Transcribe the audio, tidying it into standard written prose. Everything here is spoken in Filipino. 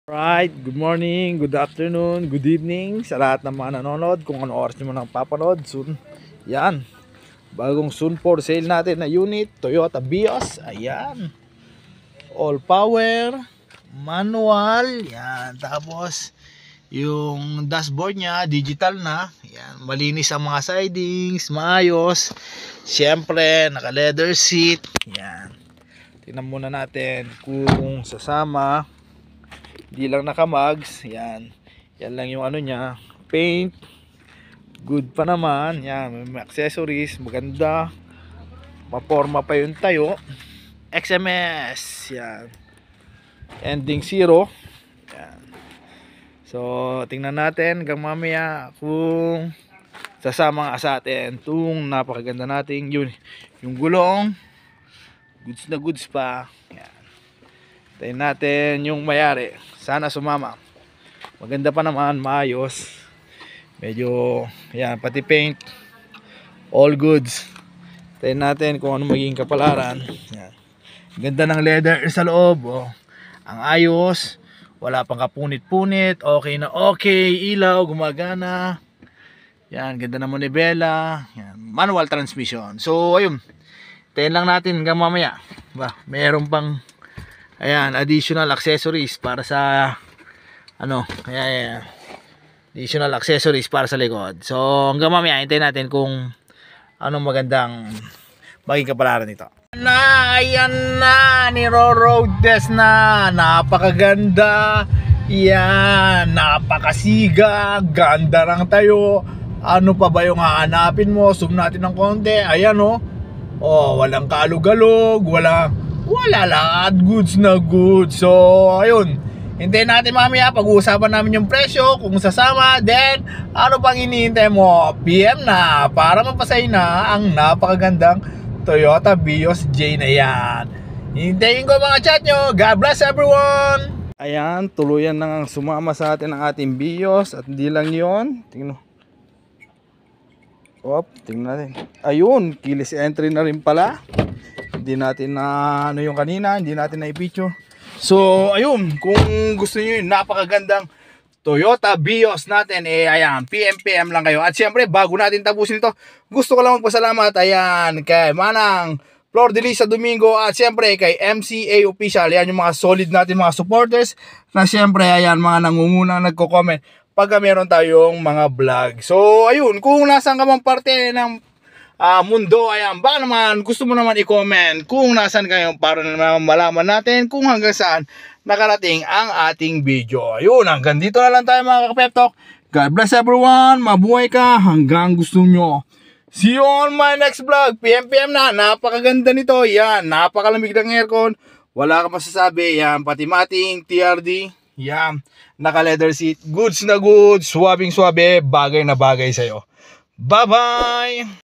Right, good morning, good afternoon, good evening sa lahat ng mga nanonood. Kung ano oras nyo nang papanood, soon. Yan, bagong soon for sale natin na unit, Toyota Vios. Ayan, all power, manual. Yan, tapos yung dashboard nya digital na. Yan, malinis ang mga sidings, maayos. Siyempre, naka leather seat. Yan, tingnan muna natin kung sasama. Di lang naka-mags. Yan lang yung ano nya, paint good pa naman. Yan, may accessories, maganda, maporma pa yung tayo. XMS, yan, ending 0. Yan. So tingnan natin hanggang mamaya kung sasama nga sa atin itong napakaganda nating yun, yung gulong goods na goods pa. Yan, tayo natin yung mayari, sana sumama. Maganda pa naman, maayos. Medyo yan, pati paint all goods. Tayo natin kung ano magiging kapalaran. Yan, ganda ng leather sa loob, oh. Ang ayos, wala pang kapunit-punit, okay na okay, ilaw gumagana. Yan, ganda ng manibela. Yan, manual transmission. So ayun, tayo lang natin hanggang mamaya. Meron pang ayan, additional accessories para sa ano, kaya additional accessories para sa likod. So hanggang mamaya hintayin natin kung anong magandang maging kapalaran nito. Ayan na, niro-road test na. Napakaganda. Yan, napakasiga, ganda ng tayo. Ano pa ba yung hahanapin mo? Zoom natin ng konti. Ayan, oh. Oh, walang kalug-alog, wala lahat, goods na goods. So ayun, hintayin natin mamaya, pag-uusapan namin yung presyo, kung sasama. Then ano pang hinihintay mo? PM na para mapasay na ang napakagandang Toyota Vios J na yan. Hintayin ko mga chat nyo. God bless everyone. Ayan, tuluyan nang sumama sa atin ang ating Vios. At hindi lang yon, tingnan. Tingnan natin. Ayun, keyless entry na rin pala. Hindi natin na ano yung kanina, hindi natin na i-picture. So ayun, kung gusto niyo yung napakagandang Toyota Vios natin, ayan, PM lang kayo. At syempre, bago natin tapusin ito, gusto ko lang magpasalamat, ayan, kay Manang Flor de Lisa Domingo, at syempre kay MCA Official. Yan yung mga solid natin mga supporters, na syempre, ayan, mga nangungunang nagko-comment pagka meron tayong mga vlog. So ayun, kung nasaan ka mang parte ng mundo, ayan, baka naman gusto mo naman i-comment kung nasan kayo para naman malaman natin kung hanggang saan nakarating ang ating video. Ayun, hanggang dito na lang tayo mga ka-pep talk. God bless everyone, mabuhay ka hanggang gusto nyo. See you on my next vlog. PM na, napakaganda nito. Yan, napakalamig ng aircon, wala ka masasabi. Yan, pati mating TRD. Yan, naka leather seat, goods na goods, swabing swabe, bagay na bagay sa'yo. Bye bye.